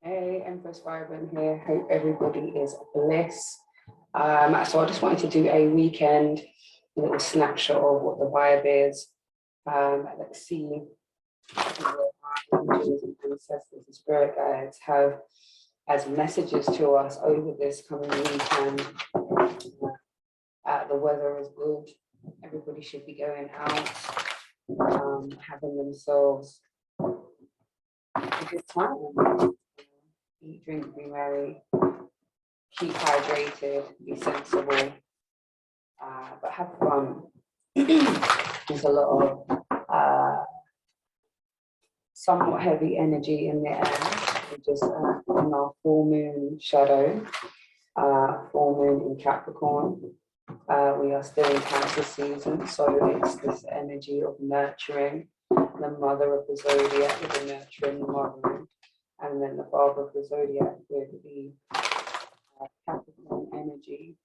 Hey, Empress Vibrant here. Hope everybody is blessed. So I just wanted to do a weekend little snapshot of what the vibe is. Let's see what our angels and ancestors and spirit guides have as messages to us over this coming weekend. The weather is good. Everybody should be going out, having themselves a good time. Eat, drink, be merry, keep hydrated, be sensible, but have fun. There's a lot of somewhat heavy energy in the air. We're just in our full moon shadow, full moon in Capricorn. We are still in Cancer season, so it's this energy of nurturing, the mother of the zodiac with the nurturing, the mothering, and then the father of the zodiac with the Capricorn energy.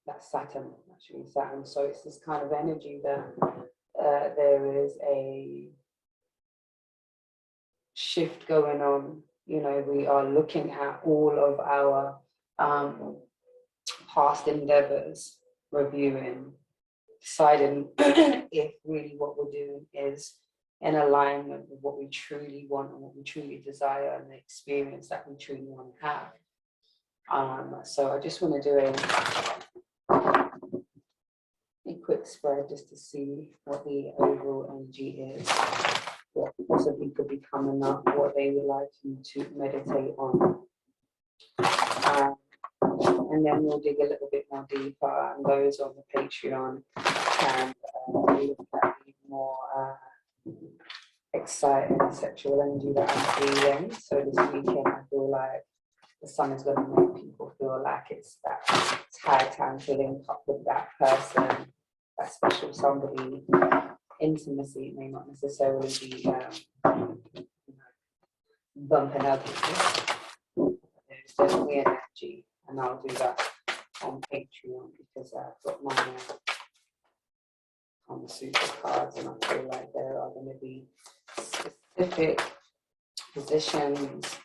That's Saturn, actually Saturn. So it's this kind of energy that there is a shift going on. You know, we are looking at all of our past endeavors, reviewing, deciding if really what we're doing is in alignment with what we truly want and what we truly desire and the experience that we truly want to have. So I just want to do a quick spread just to see what the overall energy is, what possibly could be coming up, what they would like you to meditate on. And then we'll dig a little bit more deeper, and those on the Patreon can look at the more exciting sexual energy that I'm feeling. So this weekend I feel like the sun is going to make people feel like it's high time to link up with that person, that special somebody. Intimacy may not necessarily be bumping up. There's definitely an energy, and I'll do that on Patreon because I've got my on the super cards, and I feel like there are going to be specific positions,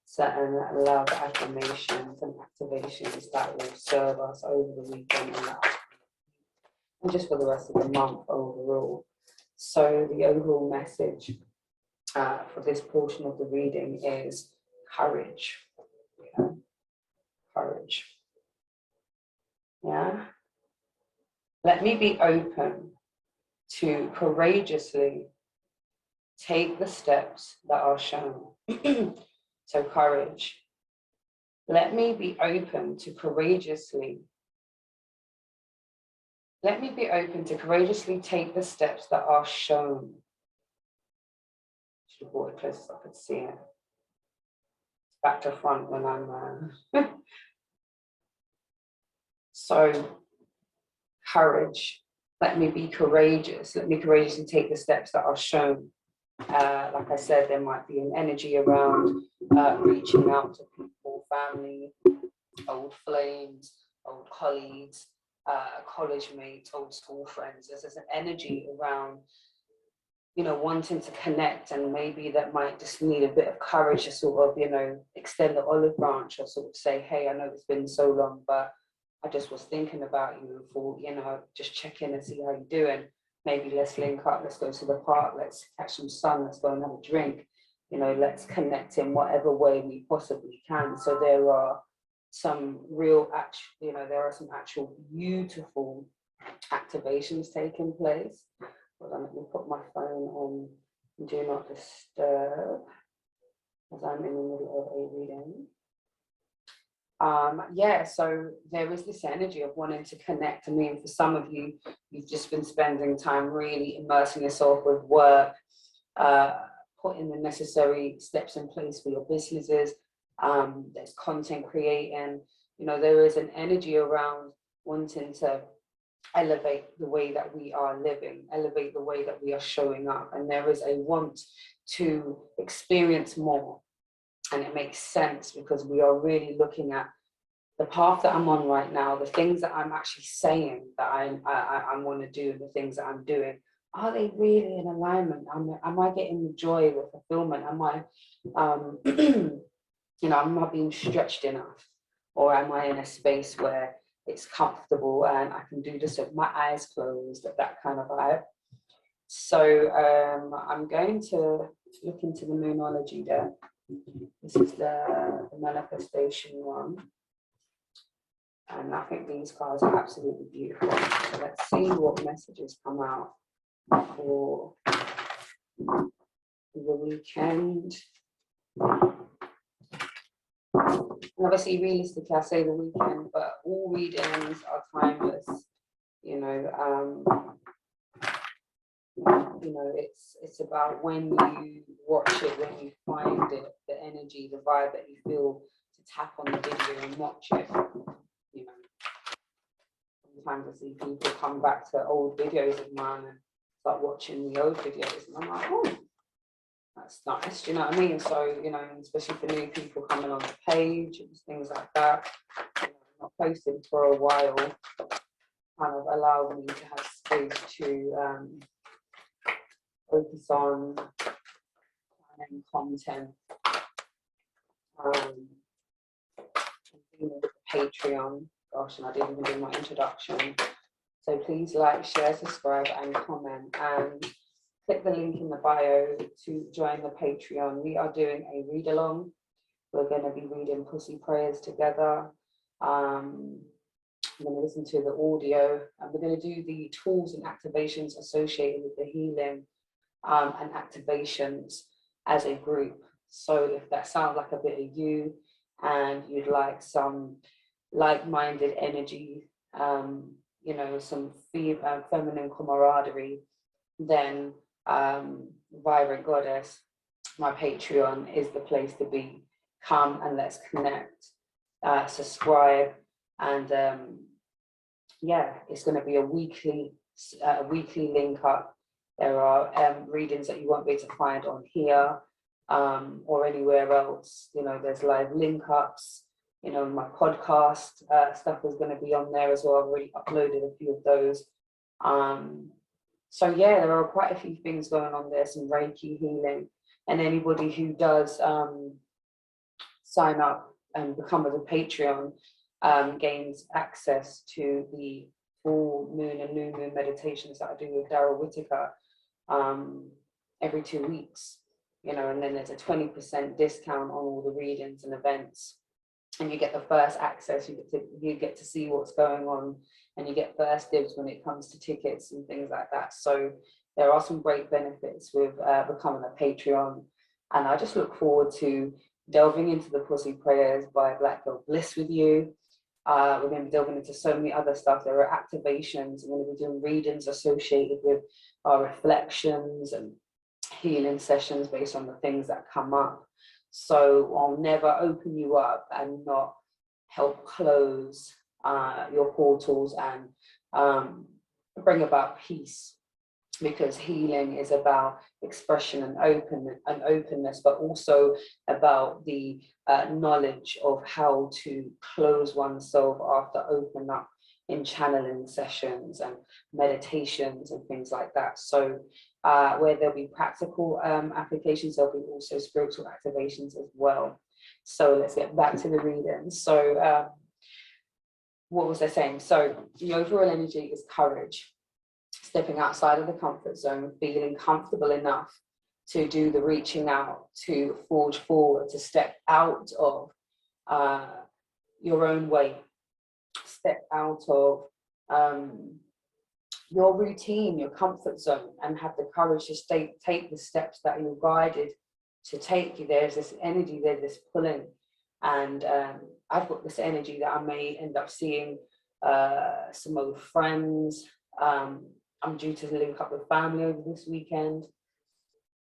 certain love affirmations and activations that will serve us over the weekend and just for the rest of the month overall. So the overall message for this portion of the reading is courage. Yeah. Courage. Yeah. Let me be open to courageously take the steps that are shown. So courage. Let me be open to courageously take the steps that are shown. Should have brought it closer so I could see it. Back to front when I'm So courage. Let me be courageous. Let me courageously take the steps that are shown. Like I said, there might be an energy around reaching out to people, family, old flames, old colleagues, college mates, old school friends. There's an energy around, you know, wanting to connect, and maybe that might just need a bit of courage to sort of, you know, extend the olive branch or sort of say, hey, I know it's been so long, but I just was thinking about you for, you know, just check in and see how you're doing. Maybe let's link up, let's go to the park, let's catch some sun, let's go and have a drink. You know, let's connect in whatever way we possibly can. So there are some there are some actual beautiful activations taking place. Hold on, let me put my phone on do not disturb as I'm in the middle of a reading. So there is this energy of wanting to connect. I mean, for some of you, you've just been spending time really immersing yourself with work, putting the necessary steps in place for your businesses. There's content creating. You know, there is an energy around wanting to elevate the way that we are living, elevate the way that we are showing up. And there is a want to experience more. And it makes sense because we are really looking at the path that I'm on right now, the things that I'm actually saying that I want to do, the things that I'm doing are they really in alignment? Am I getting the joy, the fulfillment? Am I, am I being stretched enough? Or am I in a space where it's comfortable and I can do this with my eyes closed, that kind of vibe? So I'm going to look into the Moonology deck. This is the manifestation one. And I think these cards are absolutely beautiful. So let's see what messages come out for the weekend. And obviously, realistically, I say the weekend, but all readings are timeless. It's about when you watch it, when you find it, the energy, the vibe that you feel to tap on the video and watch it. Sometimes I see people come back to old videos of mine and start watching the old videos, and I'm like, oh, that's nice. Do you know what I mean? So, especially for new people coming on the page and things like that, not posted for a while, kind of allowed me to have space to focus on planning content, Patreon. Gosh, and I didn't even do my introduction. So please like, share, subscribe, and comment, and click the link in the bio to join the Patreon. We are doing a read along. We're going to be reading Pussy Prayers together. I'm going to listen to the audio, and we're going to do the tools and activations associated with the healing and activations as a group. So if that sounds like a bit of you and you'd like some like-minded energy, some feminine camaraderie, then Vibrant Goddess, my Patreon, is the place to be. Come and let's connect, subscribe, and it's going to be a weekly link up. There are readings that you won't be able to find on here or anywhere else. There's live link ups. My podcast stuff is going to be on there as well. I've already uploaded a few of those. There are quite a few things going on there, some Reiki healing. And anybody who does sign up and become a Patreon gains access to the full moon and new moon meditations that I do with Daryl Whitaker every 2 weeks. And then there's a 20% discount on all the readings and events. And you get the first access, you get to see what's going on, and you get first dibs when it comes to tickets and things like that. So there are some great benefits with becoming a Patreon, and I just look forward to delving into the Pussy Prayers by Black Girl Bliss with you. We're going to be delving into so many other stuff. There are activations. We're going to be doing readings associated with our reflections and healing sessions based on the things that come up. So I'll never open you up and not help close your portals and bring about peace, because healing is about expression and openness, but also about the knowledge of how to close oneself after opening up in channeling sessions and meditations and things like that. So where there'll be practical applications, there'll be also spiritual activations as well. So let's get back to the reading. So what was I saying? So the overall energy is courage, stepping outside of the comfort zone, feeling comfortable enough to do the reaching out, to forge forward, to step out of your own way, step out of your routine, your comfort zone, and have the courage to take the steps that you're guided to take. There's this energy there, this pulling, and I've got this energy that I may end up seeing some old friends. I'm due to link up with family over this weekend.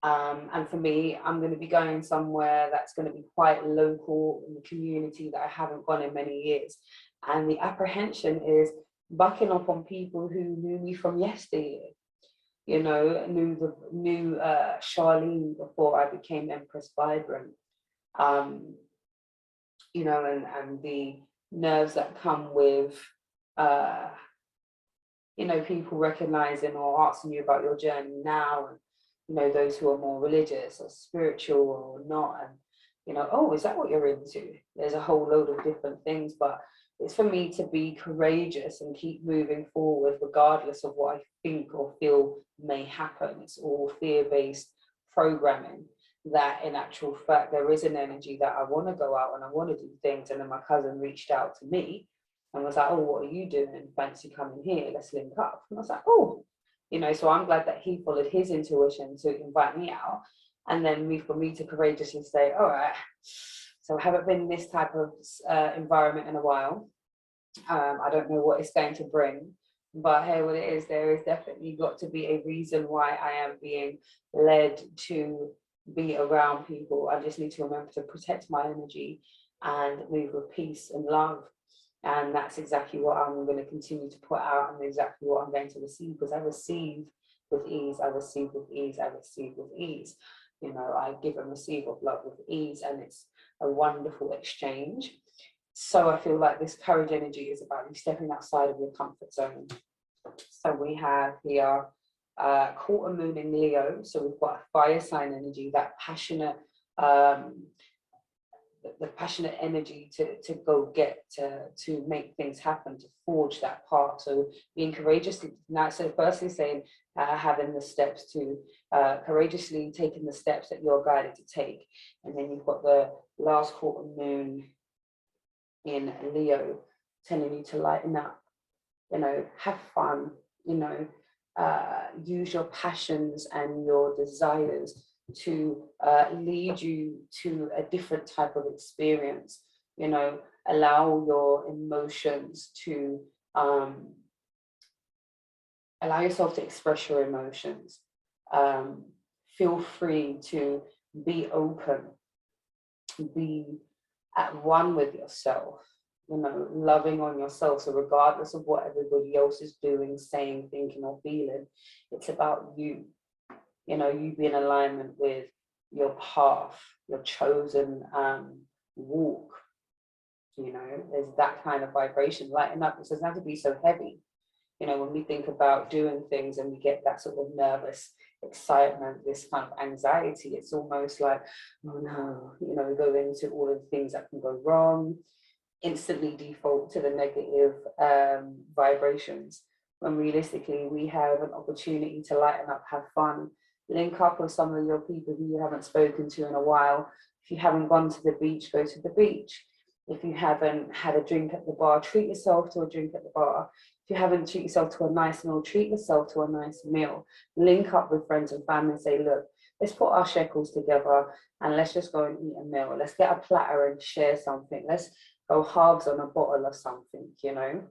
And for me, I'm going to be going somewhere that's going to be quite local in the community that I haven't gone in many years. And the apprehension is bucking up on people who knew me from yesteryear, knew Charlene before I became Empress Vibrant, and the nerves that come with you know, people recognizing or asking you about your journey now, and, you know, those who are more religious or spiritual or not, and, you know, oh, is that what you're into? There's a whole load of different things, but it's for me to be courageous and keep moving forward regardless of what I think or feel may happen. It's all fear-based programming, that in actual fact there is an energy that I want to go out and I want to do things. And then my cousin reached out to me and was like, oh, what are you doing? Fancy coming here? Let's link up. And I was like, oh, you know, so I'm glad that he followed his intuition to invite me out. And then for me to courageously say, all right, so I haven't been in this type of environment in a while. I don't know what it's going to bring, but hey, what it is, there is definitely got to be a reason why I am being led to be around people. I just need to remember to protect my energy and move with peace and love. And that's exactly what I'm going to continue to put out, and exactly what I'm going to receive, because I receive with ease, I receive with ease, I receive with ease. You know, I give and receive of love with ease, and it's a wonderful exchange. So I feel like this courage energy is about you stepping outside of your comfort zone. So we have here quarter moon in Leo. So we've got a fire sign energy, that passionate, the passionate energy to go get, to make things happen, to forge that path. So being courageous now, so firstly saying having the steps to courageously taking the steps that you're guided to take. And then you've got the last quarter moon in Leo telling you to lighten up, you know, have fun, you know, use your passions and your desires to lead you to a different type of experience. You know, allow your emotions to allow yourself to express your emotions. Feel free to be open, be at one with yourself, you know, loving on yourself. So regardless of what everybody else is doing, saying, thinking, or feeling, it's about you. You know, you be in alignment with your path, your chosen walk. You know, there's that kind of vibration. Lighten up. It doesn't have to be so heavy. You know, when we think about doing things and we get that sort of nervous excitement, this kind of anxiety, it's almost like, oh no, you know, we go into all of the things that can go wrong, instantly default to the negative vibrations, when realistically we have an opportunity to lighten up, have fun, link up with some of your people who you haven't spoken to in a while. If you haven't gone to the beach, go to the beach. If you haven't had a drink at the bar, treat yourself to a drink at the bar. If you haven't treated yourself to a nice meal, treat yourself to a nice meal. Link up with friends and family and say, look, let's put our shekels together and let's just go and eat a meal. Let's get a platter and share something. Let's go halves on a bottle of something, you know.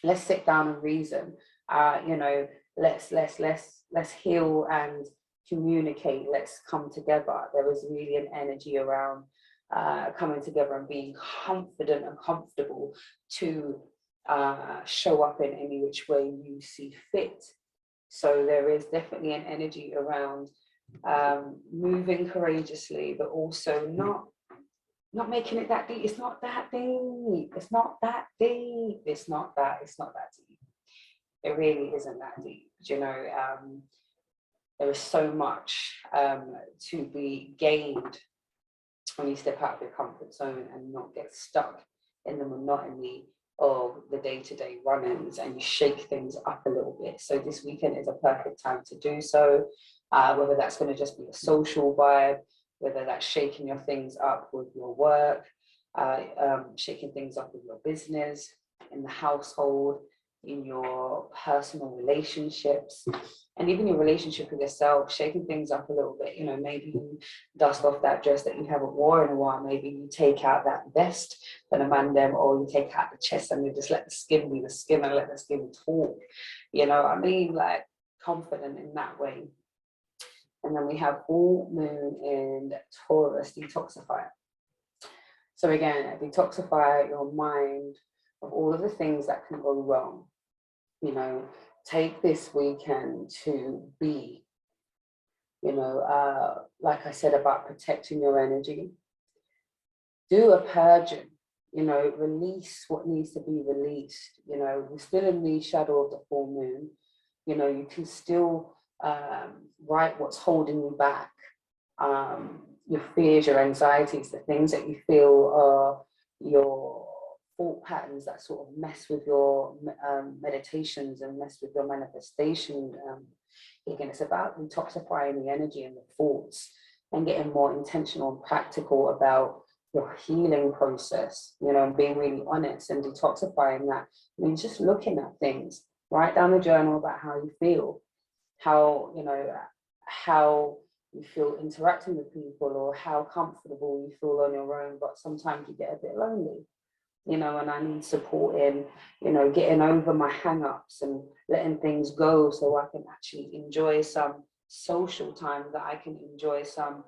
Let's sit down and reason. You know, let's heal and communicate. Let's come together. There is really an energy around coming together and being confident and comfortable to show up in any which way you see fit. So there is definitely an energy around moving courageously, but also not making it that deep. It's not that deep. It's not that deep. It's not that deep. It really isn't that deep. You know, there is so much to be gained when you step out of your comfort zone and not get stuck in the monotony of the day-to-day run-ins, and you shake things up a little bit. So this weekend is a perfect time to do so, whether that's going to just be a social vibe, whether that's shaking your things up with your work, shaking things up with your business, in the household, in your personal relationships, and even your relationship with yourself, shaking things up a little bit. You know, maybe you dust off that dress that you haven't worn in a while. Maybe you take out that vest for the man them, or you take out the chest and you just let the skin be the skin and let the skin talk. You know what I mean? Like, confident in that way. And then we have full moon in Taurus, detoxify. So again, detoxify your mind of all of the things that can go wrong. You know, take this weekend to be, you know, like I said about protecting your energy. Do a purging, you know, release what needs to be released. You know, we're still in the shadow of the full moon. You know, you can still write what's holding you back, your fears, your anxieties, the things that you feel are your thought patterns that sort of mess with your meditations and mess with your manifestation. Again, it's about detoxifying the energy and the thoughts and getting more intentional and practical about your healing process, you know, and being really honest and detoxifying that. I mean, just looking at things, write down a journal about how you feel, how, you know, how you feel interacting with people, or how comfortable you feel on your own, but sometimes you get a bit lonely, you know, and I need support in, you know, getting over my hang-ups and letting things go so I can actually enjoy some social time, that I can enjoy some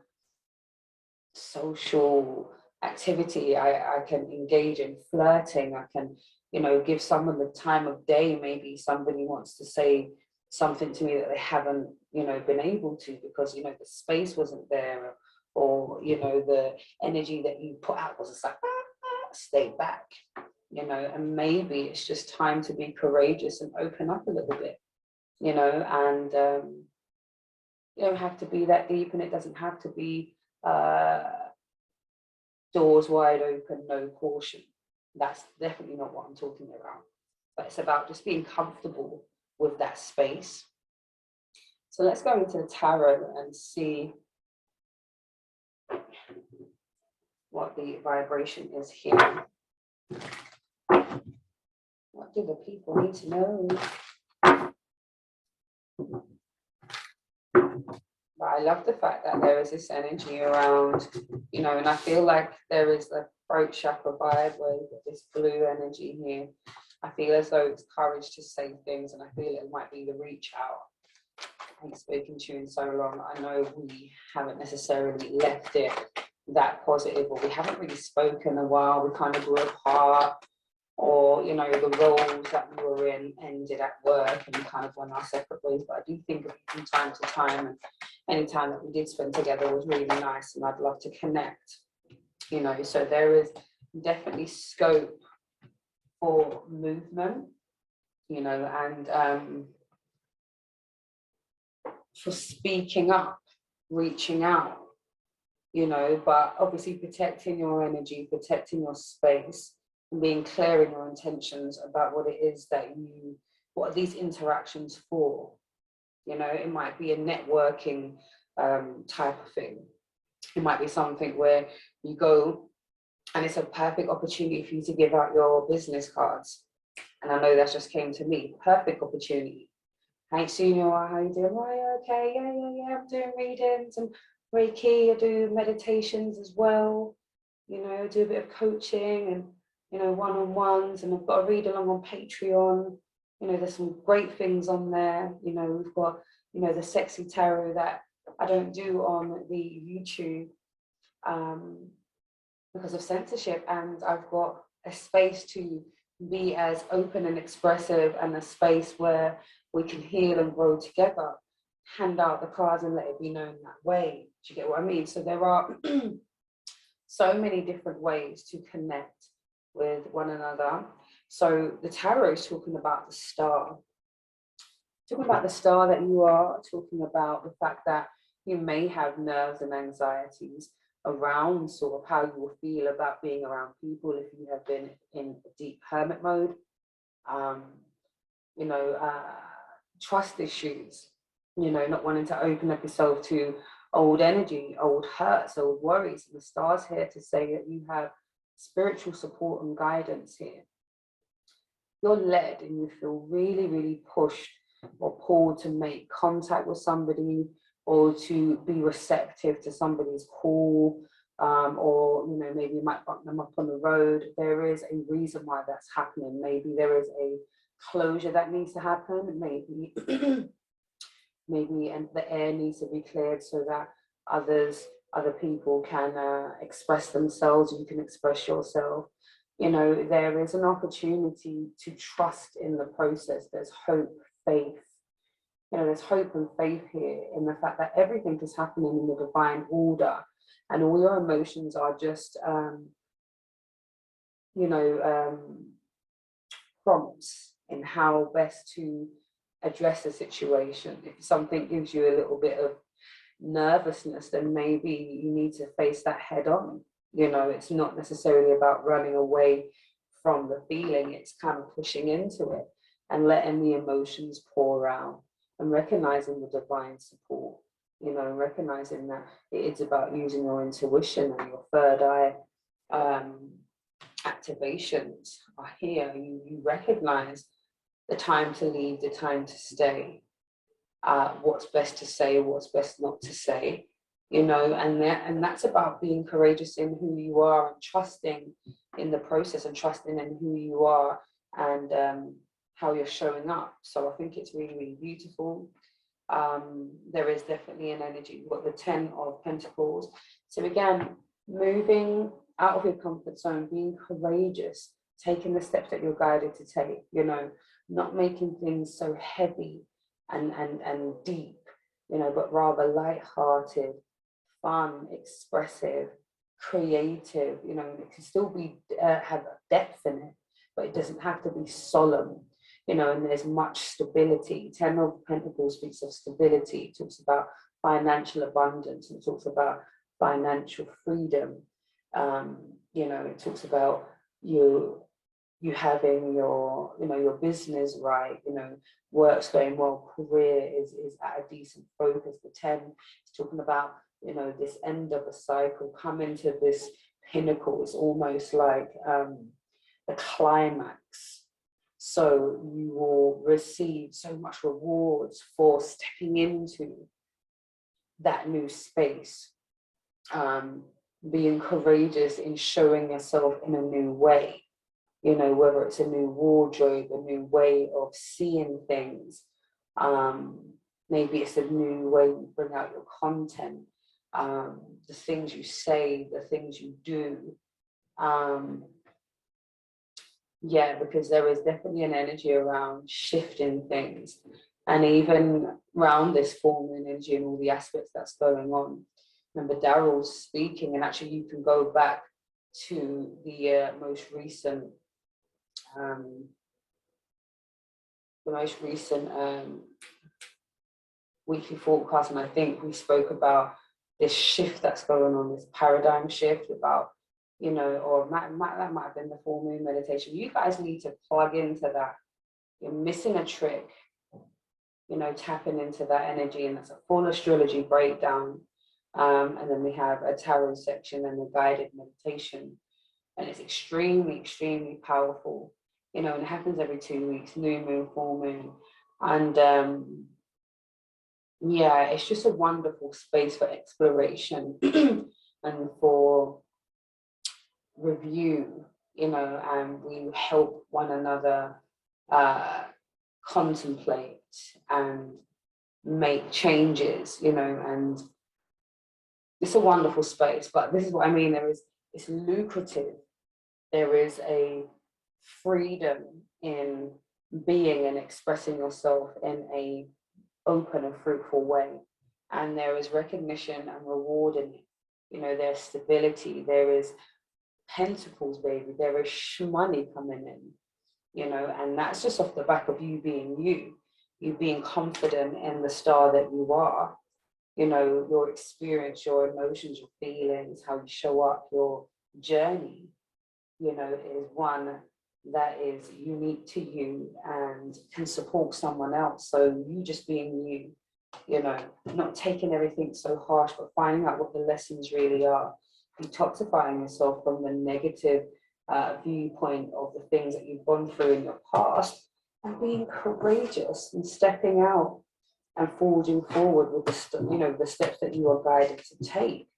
social activity, I can engage in flirting, I can, you know, give someone the time of day. Maybe somebody wants to say something to me that they haven't, you know, been able to, because, you know, the space wasn't there, or, you know, the energy that you put out was just like, stay back, you know. And maybe it's just time to be courageous and open up a little bit, you know. And you don't have to be that deep, and it doesn't have to be doors wide open, no caution. That's definitely not what I'm talking about. But it's about just being comfortable with that space. So let's go into the tarot and see what the vibration is here. What do the people need to know? But I love the fact that there is this energy around, you know, and I feel like there is a throat chakra vibe where you've got this blue energy here. I feel as though it's courage to say things, and I feel it might be the reach out. I ain't spoken to you in so long. I know we haven't necessarily left it that positive, or we haven't really spoken in a while. We kind of grew apart, or, you know, the roles that we were in ended at work and we kind of went our separate ways. But I do think of it from time to time, and any time that we did spend together was really nice, and I'd love to connect, you know. So there is definitely scope for movement, you know, and for speaking up, reaching out, you know, but obviously protecting your energy, protecting your space, and being clear in your intentions about what it is that you, what are these interactions for? You know, it might be a networking type of thing. It might be something where you go and it's a perfect opportunity for you to give out your business cards. And I know that just came to me, perfect opportunity. I ain't seen you, or how you doing? Oh, yeah, okay, yeah, I'm doing readings and Reiki, I do meditations as well, you know, do a bit of coaching and, you know, one-on-ones, and I've got a read along on Patreon. You know, there's some great things on there. You know, we've got, you know, the sexy tarot that I don't do on the YouTube because of censorship, and I've got a space to be as open and expressive, and a space where we can heal and grow together. Hand out the cards and let it be known that way. Do you get what I mean? So there are so many different ways to connect with one another. So the tarot is talking about the star. Talking about the star that you are, talking about the fact that you may have nerves and anxieties around sort of how you will feel about being around people if you have been in a deep hermit mode. You know, trust issues, you know, not wanting to open up yourself to old energy, old hurts, old worries. And the star's here to say that you have spiritual support and guidance here. You're led and you feel really, really pushed or pulled to make contact with somebody, or to be receptive to somebody's call, or, you know, maybe you might bump them up on the road. There is a reason why that's happening. Maybe there is a closure that needs to happen. Maybe maybe and the air needs to be cleared so that other people can express themselves. You can express yourself. You know, there is an opportunity to trust in the process. There's hope, faith. You know, there's hope and faith here in the fact that everything is happening in the divine order, and all your emotions are just you know, prompts in how best to address a situation. If something gives you a little bit of nervousness, then maybe you need to face that head on. You know, it's not necessarily about running away from the feeling, it's kind of pushing into it and letting the emotions pour out and recognizing the divine support, you know, recognizing that it's about using your intuition and your third eye activations are here. You recognize the time to leave, the time to stay, what's best to say, what's best not to say, you know, and that's about being courageous in who you are and trusting in the process and trusting in who you are and how you're showing up. So I think it's really, really beautiful. There is definitely an energy. You've got the 10 of Pentacles. So again, moving out of your comfort zone, being courageous, taking the steps that you're guided to take, you know, not making things so heavy and deep, you know, but rather light-hearted, fun, expressive, creative, you know, it can still be have depth in it, but it doesn't have to be solemn, you know, and there's much stability. 10 of Pentacles speaks of stability. It talks about financial abundance, and it talks about financial freedom. You know, it talks about you having your, you know, your business right, you know, work's going well, career is at a decent focus. The 10 is talking about, you know, this end of a cycle, coming to this pinnacle. It's almost like the climax. So you will receive so much rewards for stepping into that new space, being courageous in showing yourself in a new way, you know, whether it's a new wardrobe, a new way of seeing things, maybe it's a new way you bring out your content, the things you say, the things you do. Yeah, because there is definitely an energy around shifting things, and even around this full moon energy and all the aspects that's going on. Remember, Daryl's speaking, and actually you can go back to the most recent weekly forecast, and I think we spoke about this shift that's going on, this paradigm shift about, you know, or that might have been the full moon meditation. You guys need to plug into that. You're missing a trick, you know, tapping into that energy, and that's a full astrology breakdown. And then we have a tarot section and a guided meditation, and it's extremely, extremely powerful, you know, and it happens every 2 weeks, new moon, full moon. And yeah, it's just a wonderful space for exploration and for review, you know, and we help one another contemplate and make changes, you know, and it's a wonderful space. But this is what I mean, it's lucrative. There is a freedom in being and expressing yourself in a open and fruitful way, and there is recognition and reward in it. You know, there's stability, there is pentacles, baby, there is money coming in, you know, and that's just off the back of you being you being confident in the star that you are. You know, your experience, your emotions, your feelings, how you show up, your journey, you know, is one that is unique to you and can support someone else. So you just being you know, not taking everything so harsh, but finding out what the lessons really are, detoxifying yourself from the negative viewpoint of the things that you've gone through in your past, and being courageous and stepping out and forging forward with the, you know, the steps that you are guided to take,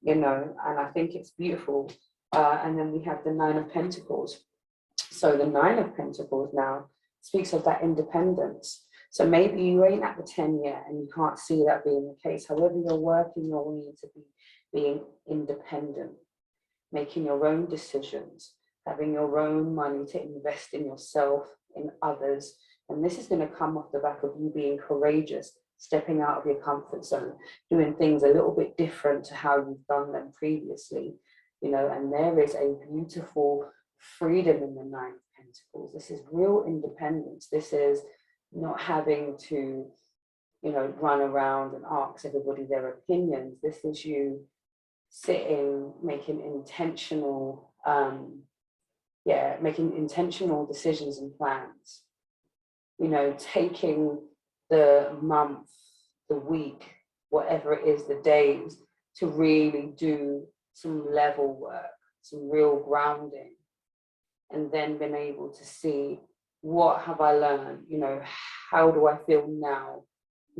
you know, and I think it's beautiful. And then we have the 9 of Pentacles. So the 9 of Pentacles now speaks of that independence. So maybe you ain't at the 10 yet and you can't see that being the case. However, you're working your way to being independent, making your own decisions, having your own money to invest in yourself, in others. And this is going to come off the back of you being courageous, stepping out of your comfort zone, doing things a little bit different to how you've done them previously. you know, and there is a beautiful freedom in the Nine of Pentacles. This is real independence. This is not having to, you know, run around and ask everybody their opinions. This is you sitting, making intentional, making intentional decisions and plans. You know, taking the month, the week, whatever it is, the days, to really do some level work, some real grounding, and then being able to see, what have I learned? You know, how do I feel now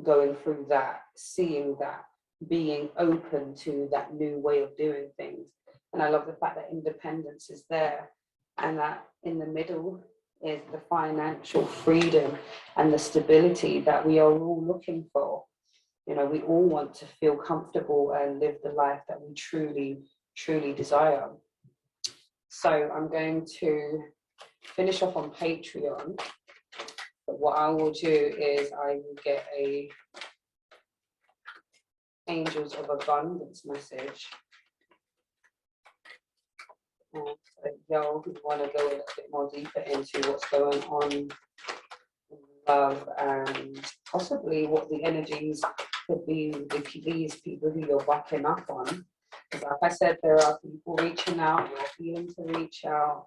going through that, seeing that, being open to that new way of doing things. And I love the fact that independence is there, and that in the middle is the financial freedom and the stability that we are all looking for. You know, we all want to feel comfortable and live the life that we truly, truly desire. So I'm going to finish off on Patreon. But what I will do is I will get a Angels of Abundance message. And so y'all who want to go a little bit more deeper into what's going on in love, and possibly what the energies could be with these people who you're bucking up on. Because like I said, there are people reaching out, you're feeling to reach out,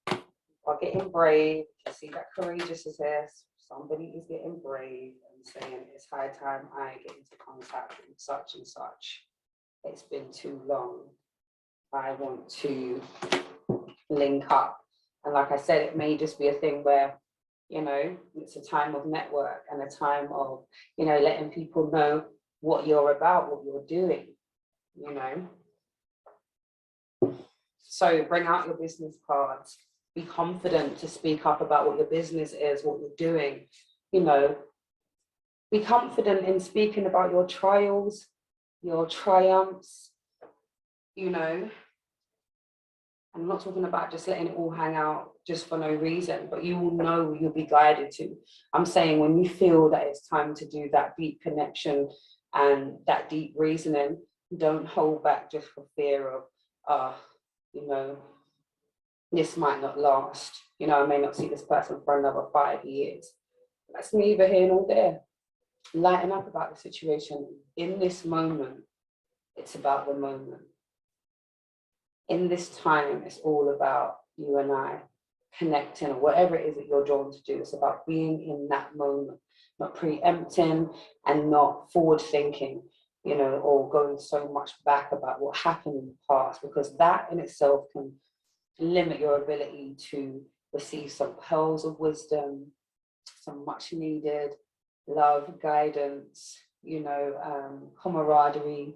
are getting brave. You see that courageous is there. Somebody is getting brave and saying it's high time I get into contact with such and such. It's been too long. I want to link up. And like I said, it may just be a thing where, you know, it's a time of network and a time of, you know, letting people know what you're about, what you're doing, you know. So bring out your business cards. Be confident to speak up about what your business is, what you're doing, you know. Be confident in speaking about your trials, your triumphs, you know. I'm not talking about just letting it all hang out just for no reason, but you will know you'll be guided to. I'm saying when you feel that it's time to do that deep connection and that deep reasoning, don't hold back just for fear of, you know, this might not last. You know, I may not see this person for another 5 years. That's neither here nor there. Lighten up about the situation. In this moment, it's about the moment. In this time, it's all about you and I connecting, or whatever it is that you're drawn to do. It's about being in that moment, not preempting and not forward thinking, you know, or going so much back about what happened in the past, because that in itself can limit your ability to receive some pearls of wisdom, some much needed love, guidance, you know, camaraderie,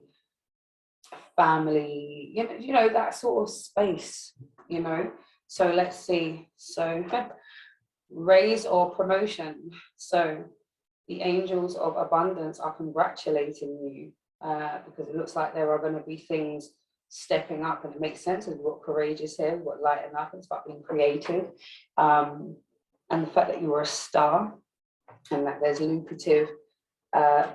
family, you know, that sort of space, you know. So let's see. So raise or promotion. So the angels of abundance are congratulating you because it looks like there are going to be things stepping up, and it makes sense of what courageous here, what lighten up. It's about being creative, and the fact that you are a star and that there's lucrative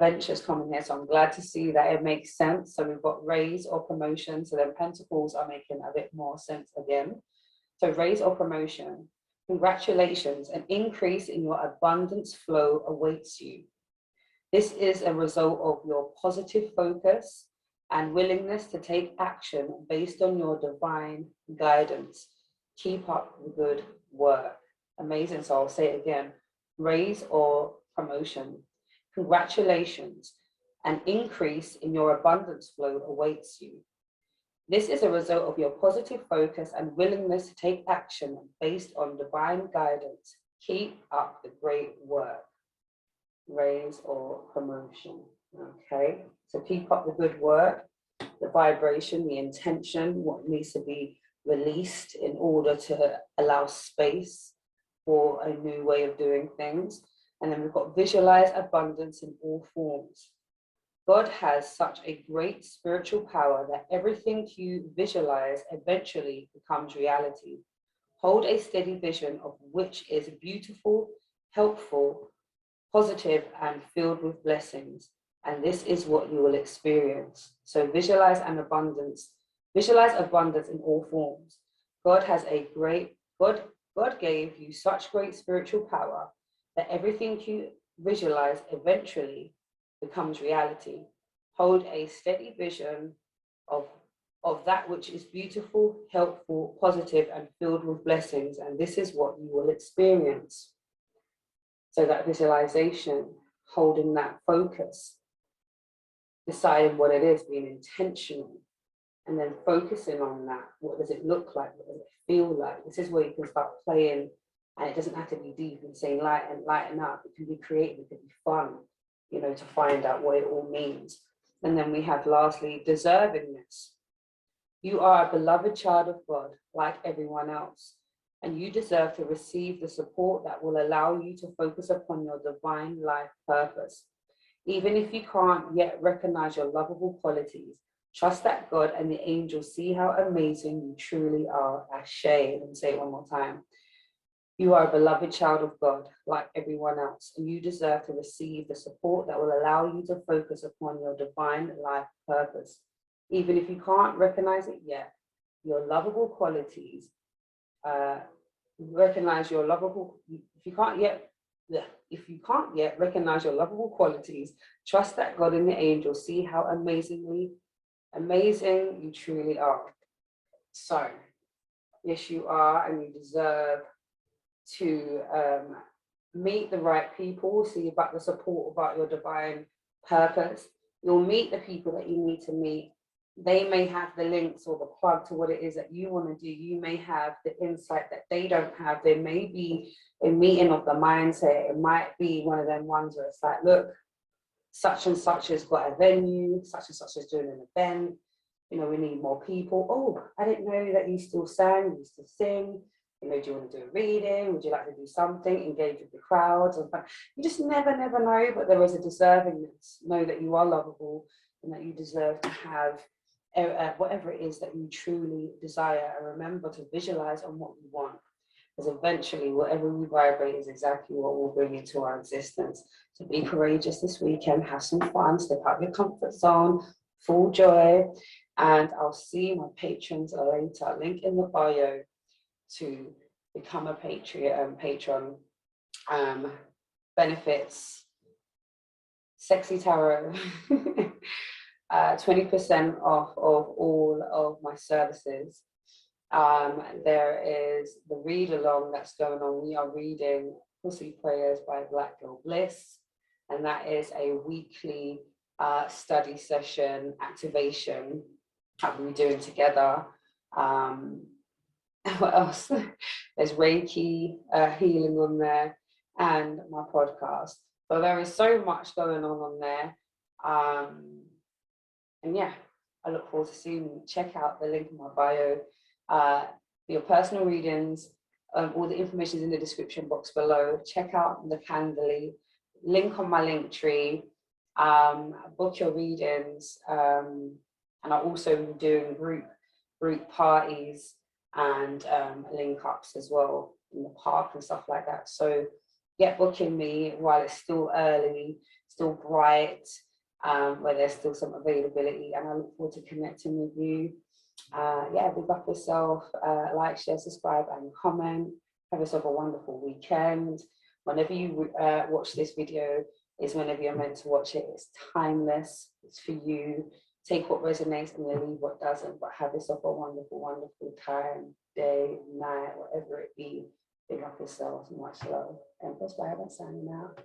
ventures coming here. So I'm glad to see that it makes sense. So we've got raise or promotion. So then pentacles are making a bit more sense again. So raise or promotion. Congratulations, an increase in your abundance flow awaits you. This is a result of your positive focus and willingness to take action based on your divine guidance. Keep up the good work. Amazing. So I'll say it again. Raise or promotion. Congratulations, an increase in your abundance flow awaits you. This is a result of your positive focus and willingness to take action based on divine guidance. Keep up the great work. Raise or promotion. Okay, so keep up the good work, the vibration, the intention, what needs to be released in order to allow space for a new way of doing things. And then we've got visualize abundance in all forms. God has such a great spiritual power that everything you visualize eventually becomes reality. Hold a steady vision of which is beautiful, helpful, positive, and filled with blessings. And this is what you will experience. So visualize an abundance Visualize abundance in all forms. God gave you such great spiritual power that everything you visualize eventually becomes reality. Hold a steady vision of that which is beautiful, helpful, positive, and filled with blessings, and this is what you will experience. So that visualization, holding that focus, deciding what it is, being intentional, and then focusing on that. What does it look like? What does it feel like? This is where you can start playing, and it doesn't have to be deep and saying lighten up. It can be creative, it can be fun, you know, to find out what it all means. And then we have lastly, deservingness. You are a beloved child of God, like everyone else, and you deserve to receive the support that will allow you to focus upon your divine life purpose. Even if you can't yet recognize your lovable qualities, trust that God and the angels see how amazing you truly are. Ashe. Let me say it one more time. You are a beloved child of God, like everyone else, and you deserve to receive the support that will allow you to focus upon your divine life purpose. Even if you can't recognize it yet, your lovable qualities, recognize your lovable, if you can't yet recognize your lovable qualities, trust that God and the angels see how amazing you truly are. So, yes, you are, and you deserve to meet the right people, see about the support about your divine purpose. You'll meet the people that you need to meet. They may have the links or the plug to what it is that you want to do. You may have the insight that they don't have. There may be a meeting of the mindset. It might be one of them ones where it's like, look, such and such has got a venue, such and such is doing an event. You know, we need more people. Oh, I didn't know that you still sang, you still sing. You know, do you want to do a reading? Would you like to do something? Engage with the crowds? You just never know, but there is a deservingness. Know that you are lovable and that you deserve to have whatever it is that you truly desire. And remember to visualize on what you want, because eventually whatever we vibrate is exactly what we'll bring into our existence. So be courageous this weekend, have some fun, step out of your comfort zone, full joy, and I'll see my patrons later. Link in the bio to become a patron. Benefits, sexy tarot, 20% off of all of my services. There is the read along that's going on. We are reading Pussy Prayers by Black Girl Bliss, and that is a weekly study session activation that we're doing together. What else? There's Reiki Healing on there, and my podcast. So there is so much going on there. And yeah, I look forward to seeing you. Check out the link in my bio for your personal readings. All the information is in the description box below. Check out the Calendly, link on my link tree, book your readings. And I also be doing group parties and link ups as well in the park and stuff like that. So get booking me while it's still early, still bright, where there's still some availability, and I look forward to connecting with you. Yeah, big up yourself, like, share, subscribe, and comment. Have yourself a wonderful weekend. Whenever you watch this video is whenever you're meant to watch it. It's timeless, it's for you. Take what resonates and leave what doesn't, but have yourself a wonderful time, day, night, whatever it be. Big up yourself, much love. Empress Vibe signing out.